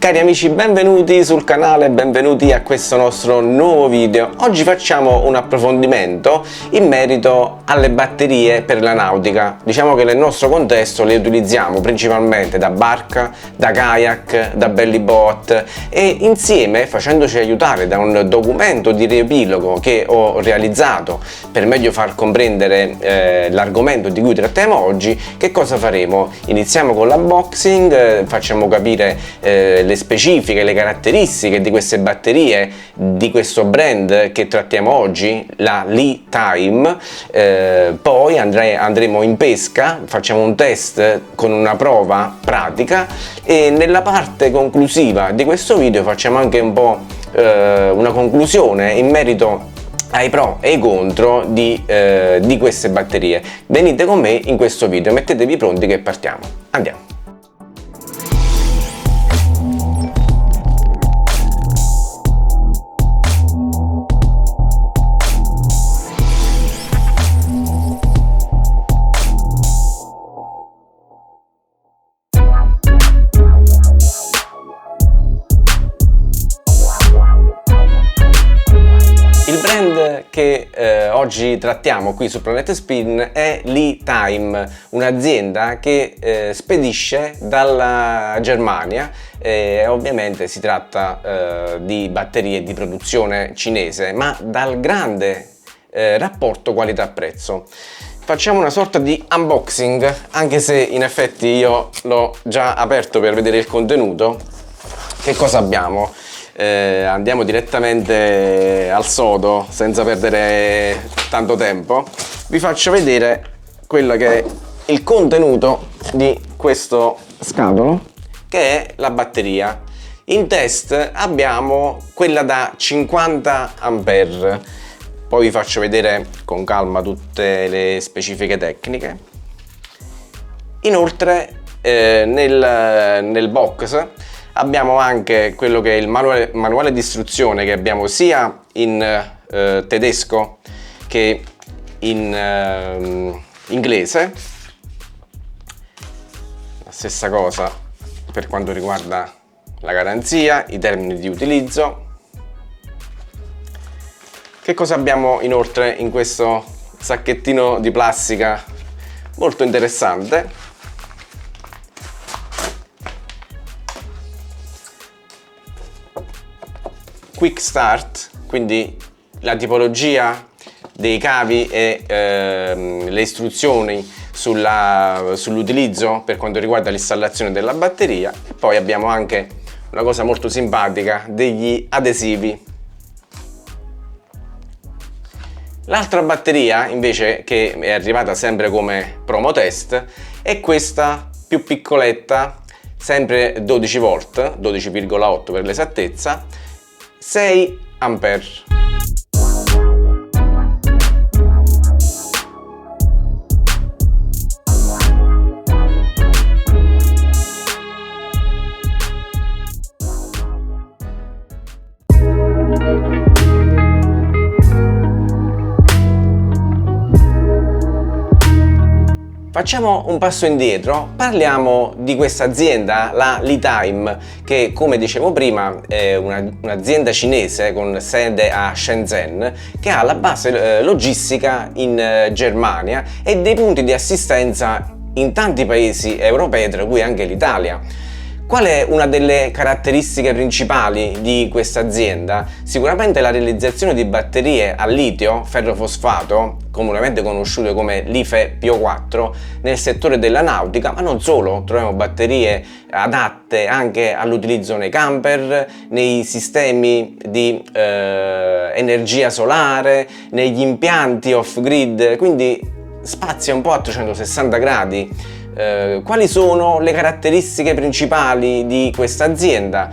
Cari amici, benvenuti sul canale, benvenuti a questo nostro nuovo video. Oggi facciamo un approfondimento in merito alle batterie per la nautica. Diciamo che nel nostro contesto le utilizziamo principalmente da barca, da kayak, da belly boat e insieme, facendoci aiutare da un documento di riepilogo che ho realizzato per meglio far comprendere l'argomento di cui trattiamo oggi, che cosa faremo? Iniziamo con l'unboxing, facciamo capire le specifiche, le caratteristiche di queste batterie, di questo brand che trattiamo oggi, la Li-Time. Poi andremo in pesca, facciamo un test con una prova pratica e nella parte conclusiva di questo video facciamo anche un po' una conclusione in merito ai pro e ai contro di queste batterie. Venite con me in questo video, mettetevi pronti che partiamo. Andiamo. Il brand che oggi trattiamo qui su Planet Spin è Li-Time, un'azienda che spedisce dalla Germania e ovviamente si tratta di batterie di produzione cinese, ma dal grande rapporto qualità-prezzo. Facciamo una sorta di unboxing, anche se in effetti io l'ho già aperto per vedere il contenuto. Che cosa abbiamo? Andiamo direttamente al sodo senza perdere tanto tempo. Vi faccio vedere quello che è il contenuto di questo scatolo, che è la batteria. In test abbiamo quella da 50 ampere. Poi vi faccio vedere con calma tutte le specifiche tecniche. Inoltre nel box abbiamo anche quello che è il manuale di istruzione, che abbiamo sia in tedesco che in inglese. La stessa cosa per quanto riguarda la garanzia, i termini di utilizzo. Che cosa abbiamo inoltre in questo sacchettino di plastica molto interessante? Quick Start, quindi la tipologia dei cavi e le istruzioni sull'utilizzo per quanto riguarda l'installazione della batteria. E poi abbiamo anche una cosa molto simpatica, degli adesivi. L'altra batteria invece, che è arrivata sempre come promo test, è questa più piccoletta, sempre 12 volt, 12,8 per l'esattezza, 6 ampere. Facciamo un passo indietro, parliamo di questa azienda, la Li-Time, che come dicevo prima è un'azienda cinese con sede a Shenzhen, che ha la base logistica in Germania e dei punti di assistenza in tanti paesi europei, tra cui anche l'Italia. Qual è una delle caratteristiche principali di questa azienda? Sicuramente la realizzazione di batterie a litio ferrofosfato, comunemente conosciute come LiFePO4, nel settore della nautica, ma non solo. Troviamo batterie adatte anche all'utilizzo nei camper, nei sistemi di energia solare, negli impianti off-grid, quindi spazia un po' a 360 gradi. Quali sono le caratteristiche principali di questa azienda?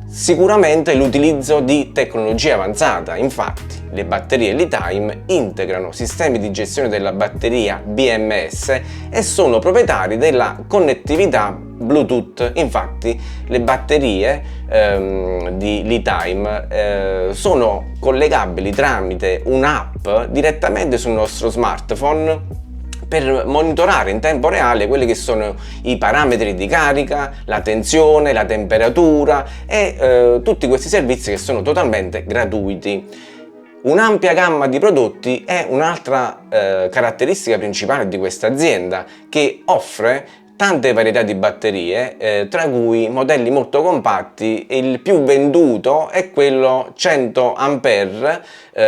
Sicuramente l'utilizzo di tecnologia avanzata. Infatti le batterie Li-Time integrano sistemi di gestione della batteria BMS e sono proprietari della connettività Bluetooth. Infatti le batterie di Li-Time sono collegabili tramite un'app direttamente sul nostro smartphone, per monitorare in tempo reale quelli che sono i parametri di carica, la tensione, la temperatura e tutti questi servizi che sono totalmente gratuiti. Un'ampia gamma di prodotti è un'altra caratteristica principale di questa azienda, che offre tante varietà di batterie, tra cui modelli molto compatti. Il più venduto è quello 100 A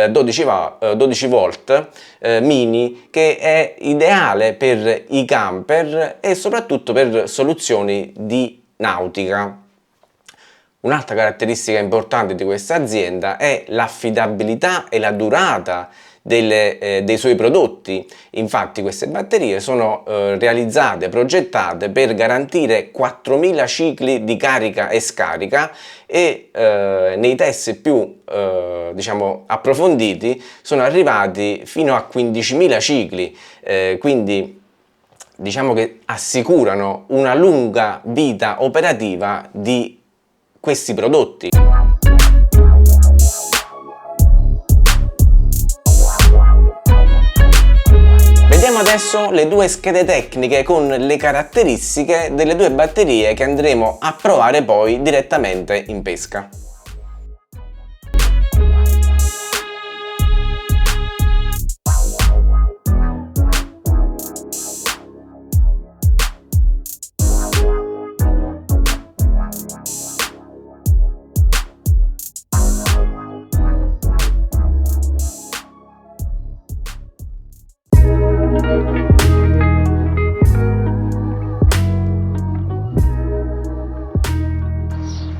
12 volt mini, che è ideale per i camper e soprattutto per soluzioni di nautica. Un'altra caratteristica importante di questa azienda è l'affidabilità e la durata dei suoi prodotti. Infatti queste batterie sono realizzate, progettate per garantire 4000 cicli di carica e scarica e nei test più diciamo approfonditi sono arrivati fino a 15.000 cicli, quindi diciamo che assicurano una lunga vita operativa di questi prodotti. Vediamo adesso le due schede tecniche con le caratteristiche delle due batterie che andremo a provare poi direttamente in pesca.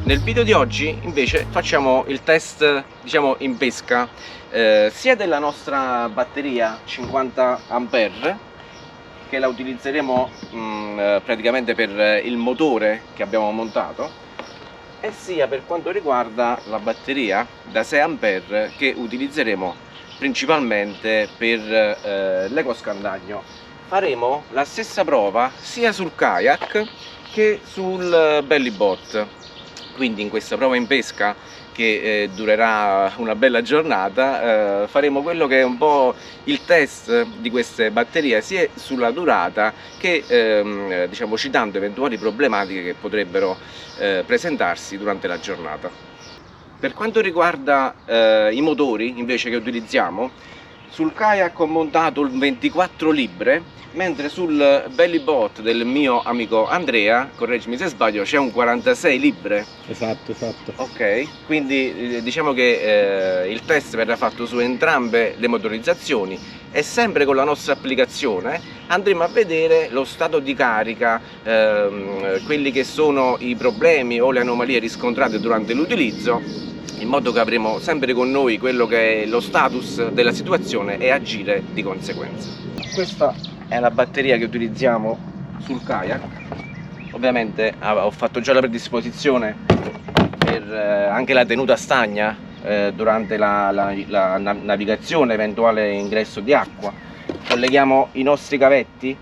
Nel video di oggi invece facciamo il test, diciamo, in pesca sia della nostra batteria 50 A che la utilizzeremo praticamente per il motore che abbiamo montato, e sia per quanto riguarda la batteria da 6 A che utilizzeremo principalmente per l'ecoscandagno. Faremo la stessa prova sia sul kayak che sul belly boat. Quindi in questa prova in pesca, che durerà una bella giornata, faremo quello che è un po' il test di queste batterie, sia sulla durata che diciamo citando eventuali problematiche che potrebbero presentarsi durante la giornata. Per quanto riguarda i motori invece che utilizziamo, sul kayak ho montato il 24 libre, mentre sul belly boat del mio amico Andrea, correggimi se sbaglio, c'è un 46 libre. Esatto. Ok, quindi diciamo che il test verrà fatto su entrambe le motorizzazioni e sempre con la nostra applicazione andremo a vedere lo stato di carica, quelli che sono i problemi o le anomalie riscontrate durante l'utilizzo, in modo che avremo sempre con noi quello che è lo status della situazione e agire di conseguenza. Questa è la batteria che utilizziamo sul kayak. Ovviamente ho fatto già la predisposizione per anche la tenuta stagna durante la navigazione, eventuale ingresso di acqua. Colleghiamo i nostri cavetti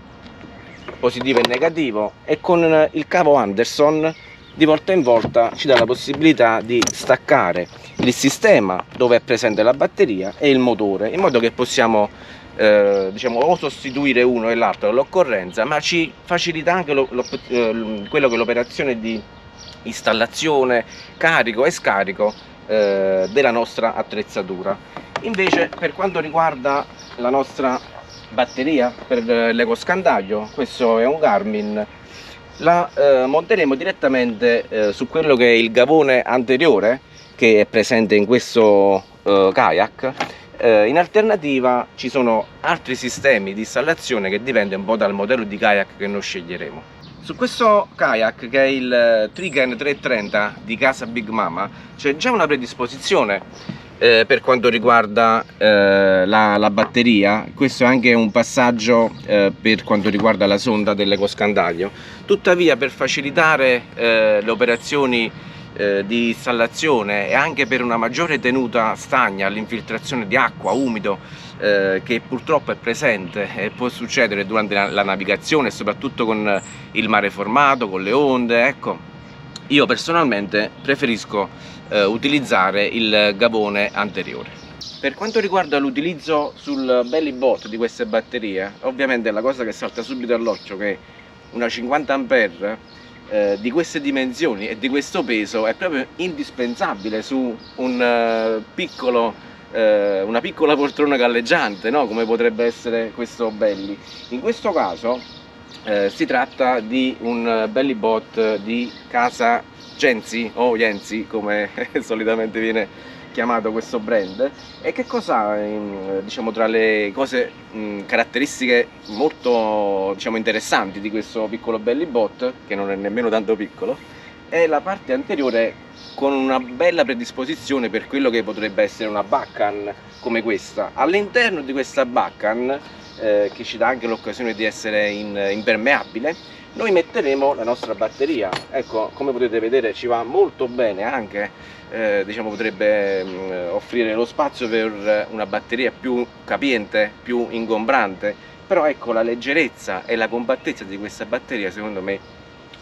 positivo e negativo e con il cavo Anderson di volta in volta ci dà la possibilità di staccare il sistema dove è presente la batteria e il motore, in modo che possiamo diciamo o sostituire uno e l'altro all'occorrenza, ma ci facilita anche quello che è l'operazione di installazione, carico e scarico della nostra attrezzatura. Invece per quanto riguarda la nostra batteria per l'ecoscandaglio, questo è un Garmin, la monteremo direttamente su quello che è il gavone anteriore che è presente in questo kayak. In alternativa ci sono altri sistemi di installazione che dipende un po' dal modello di kayak che noi sceglieremo. Su questo kayak, che è il Trigen 330 di casa Big Mama, c'è già una predisposizione per quanto riguarda la batteria. Questo è anche un passaggio per quanto riguarda la sonda dell'ecoscandaglio. Tuttavia, per facilitare le operazioni di installazione e anche per una maggiore tenuta stagna all'infiltrazione di acqua, umido, che purtroppo è presente e può succedere durante la navigazione, soprattutto con il mare formato, con le onde, ecco, io personalmente preferisco utilizzare il gavone anteriore. Per quanto riguarda l'utilizzo sul belly bot di queste batterie, ovviamente la cosa che salta subito all'occhio è che una 50 ampere di queste dimensioni e di questo peso è proprio indispensabile su una piccola poltrona galleggiante, no? Come potrebbe essere questo belly. In questo caso si tratta di un belly bot di casa Genzi o Jensi, come solitamente viene chiamato questo brand. E che cosa ha, diciamo, tra le cose caratteristiche molto, diciamo, interessanti di questo piccolo belly bot, che non è nemmeno tanto piccolo, è la parte anteriore con una bella predisposizione per quello che potrebbe essere una baccan come questa. All'interno di questa baccan, che ci dà anche l'occasione di essere impermeabile, noi metteremo la nostra batteria. Ecco, come potete vedere ci va molto bene, anche diciamo potrebbe offrire lo spazio per una batteria più capiente, più ingombrante, però ecco, la leggerezza e la compattezza di questa batteria secondo me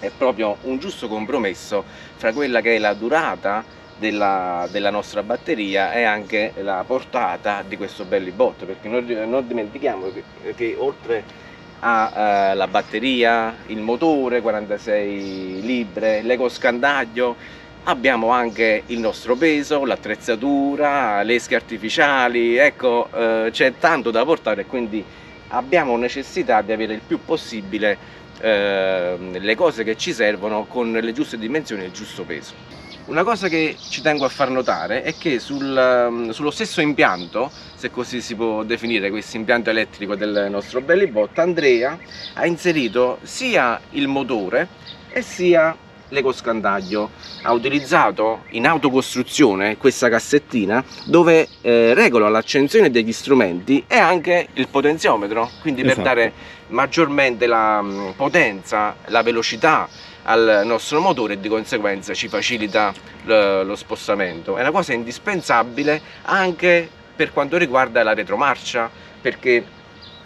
è proprio un giusto compromesso fra quella che è la durata della nostra batteria e anche la portata di questo belly bot, perché non dimentichiamo che oltre alla batteria, il motore 46 libre, l'ecoscandaglio, abbiamo anche il nostro peso, l'attrezzatura, le esche artificiali. Ecco, c'è tanto da portare e quindi abbiamo necessità di avere il più possibile le cose che ci servono con le giuste dimensioni e il giusto peso. Una cosa che ci tengo a far notare è che sullo stesso impianto, se così si può definire questo impianto elettrico del nostro belly bot, Andrea ha inserito sia il motore e sia l'ecoscandaglio. Ha utilizzato in autocostruzione questa cassettina dove regola l'accensione degli strumenti e anche il potenziometro, quindi per dare maggiormente la potenza, la velocità al nostro motore e di conseguenza ci facilita lo spostamento. È una cosa indispensabile anche per quanto riguarda la retromarcia, perché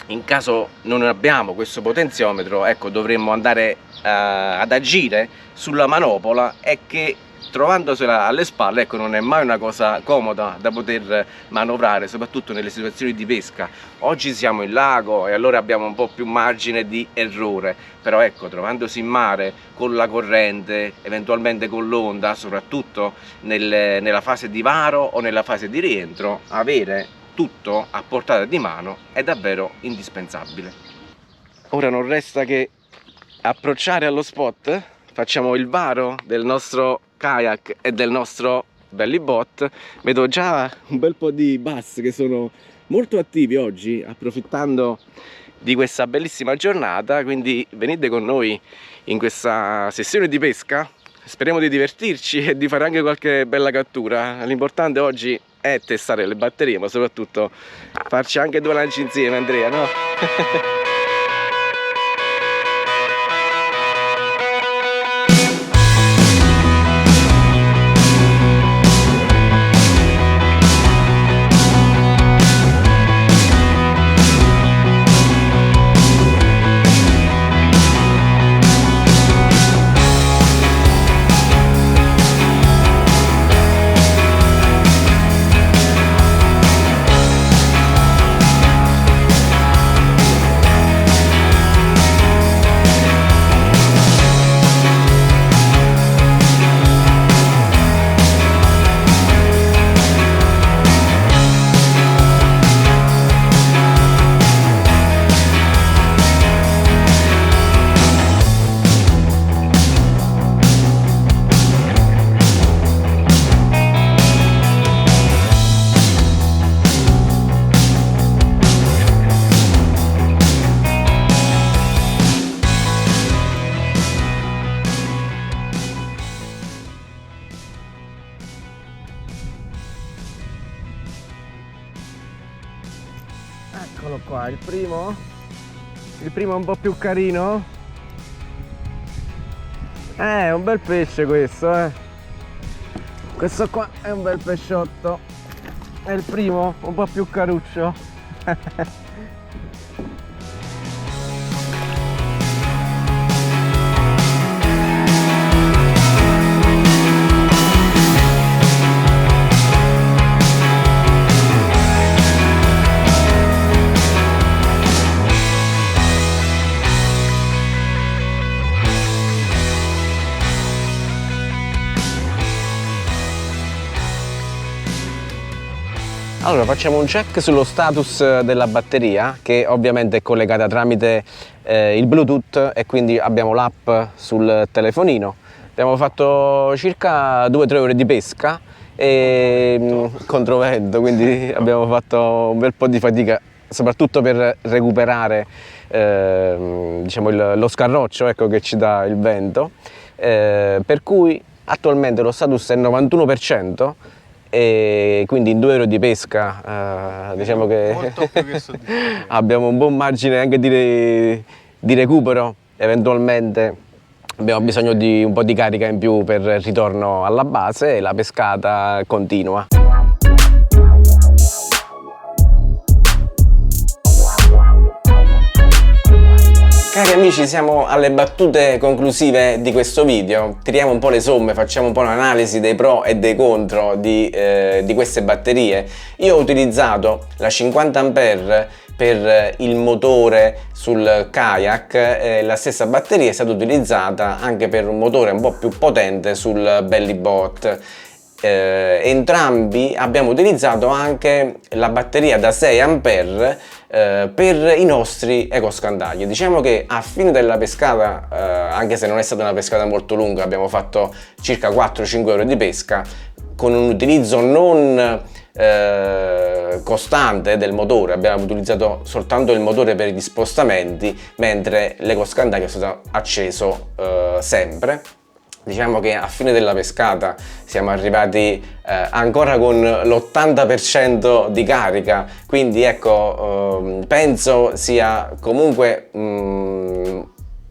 in caso non abbiamo questo potenziometro, ecco, dovremmo andare ad agire sulla manopola e che, trovandosela alle spalle, ecco, non è mai una cosa comoda da poter manovrare, soprattutto nelle situazioni di pesca. Oggi siamo in lago e allora abbiamo un po' più margine di errore, però ecco, trovandosi in mare con la corrente, eventualmente con l'onda, soprattutto nella fase di varo o nella fase di rientro, avere tutto a portata di mano è davvero indispensabile. Ora non resta che approcciare allo spot. Facciamo il varo del nostro kayak e del nostro belly bot. Vedo già un bel po' di bass che sono molto attivi oggi, approfittando di questa bellissima giornata, quindi venite con noi in questa sessione di pesca. Speriamo di divertirci e di fare anche qualche bella cattura. L'importante oggi è testare le batterie, ma soprattutto farci anche due lanci insieme, Andrea, no? Eccolo qua, il primo è un po' più carino. È un bel pesce questo, questo qua è un bel pesciotto. È il primo, un po' più caruccio. Allora facciamo un check sullo status della batteria, che ovviamente è collegata tramite il Bluetooth, e quindi abbiamo l'app sul telefonino. Abbiamo fatto circa 2-3 ore di pesca e controvento, quindi abbiamo fatto un bel po' di fatica, soprattutto per recuperare diciamo lo scarroccio, ecco, che ci dà il vento, per cui attualmente lo status è 91%. E quindi in 2 ore di pesca diciamo che abbiamo un buon margine anche di recupero. Eventualmente abbiamo bisogno di un po' di carica in più per il ritorno alla base e la pescata continua. Cari amici, siamo alle battute conclusive di questo video. Tiriamo un po' le somme, facciamo un po' un'analisi dei pro e dei contro di queste batterie. Io ho utilizzato la 50 Ah per il motore sul kayak, la stessa batteria è stata utilizzata anche per un motore un po' più potente sul belly boat. Entrambi abbiamo utilizzato anche la batteria da 6 Ah per i nostri ecoscandagli. Diciamo che a fine della pescata, anche se non è stata una pescata molto lunga, abbiamo fatto circa 4-5 ore di pesca con un utilizzo non costante del motore. Abbiamo utilizzato soltanto il motore per gli spostamenti, mentre l'ecoscandaglio è stato acceso sempre. Diciamo che a fine della pescata siamo arrivati ancora con l'80% di carica, quindi ecco, penso sia comunque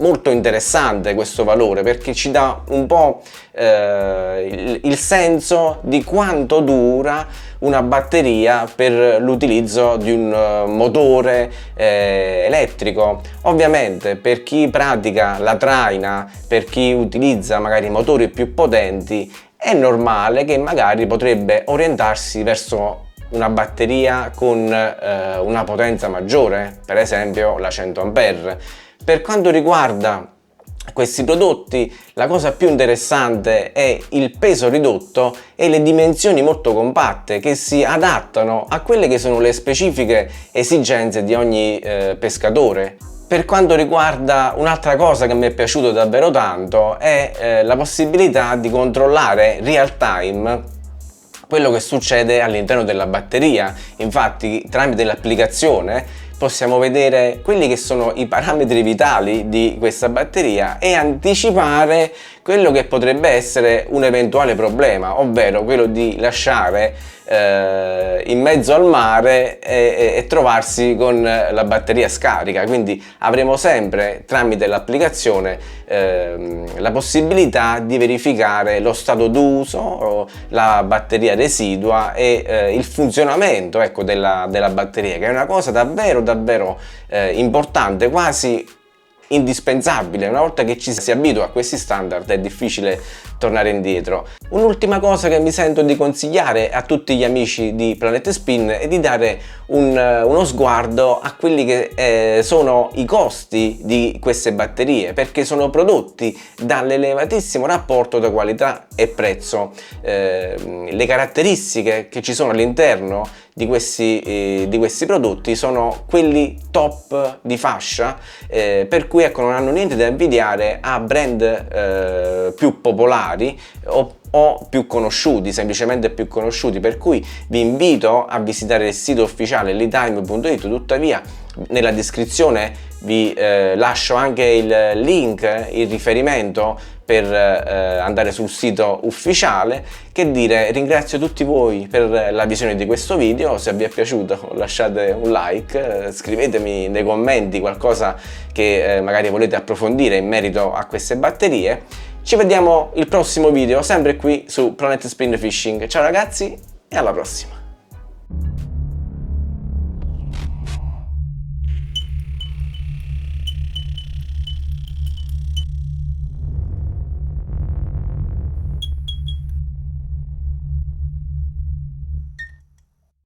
molto interessante questo valore, perché ci dà un po' il senso di quanto dura una batteria per l'utilizzo di un motore elettrico. Ovviamente per chi pratica la traina, per chi utilizza magari motori più potenti, è normale che magari potrebbe orientarsi verso una batteria con una potenza maggiore, per esempio la 100 Ah. Per quanto riguarda questi prodotti, la cosa più interessante è il peso ridotto e le dimensioni molto compatte, che si adattano a quelle che sono le specifiche esigenze di ogni pescatore. Per quanto riguarda un'altra cosa che mi è piaciuto davvero tanto è la possibilità di controllare real time quello che succede all'interno della batteria. Infatti, tramite l'applicazione possiamo vedere quelli che sono i parametri vitali di questa batteria e anticipare quello che potrebbe essere un eventuale problema, ovvero quello di lasciare in mezzo al mare e trovarsi con la batteria scarica. Quindi avremo sempre tramite l'applicazione la possibilità di verificare lo stato d'uso, la batteria residua e il funzionamento, ecco, della batteria, che è una cosa davvero importante, quasi indispensabile. Una volta che ci si abitua a questi standard è difficile tornare indietro. Un'ultima cosa che mi sento di consigliare a tutti gli amici di Planet Spin è di dare uno sguardo a quelli che sono i costi di queste batterie, perché sono prodotti dall'elevatissimo rapporto tra qualità e prezzo. Le caratteristiche che ci sono all'interno di questi prodotti sono quelli top di fascia, per cui ecco, non hanno niente da invidiare a brand più popolari o più conosciuti, semplicemente più conosciuti, per cui vi invito a visitare il sito ufficiale litime.it. Tuttavia nella descrizione vi lascio anche il link, il riferimento per andare sul sito ufficiale. Che dire, ringrazio tutti voi per la visione di questo video. Se vi è piaciuto lasciate un like, scrivetemi nei commenti qualcosa che magari volete approfondire in merito a queste batterie. Ci vediamo il prossimo video, sempre qui su Planet Spin Fishing. Ciao ragazzi e alla prossima!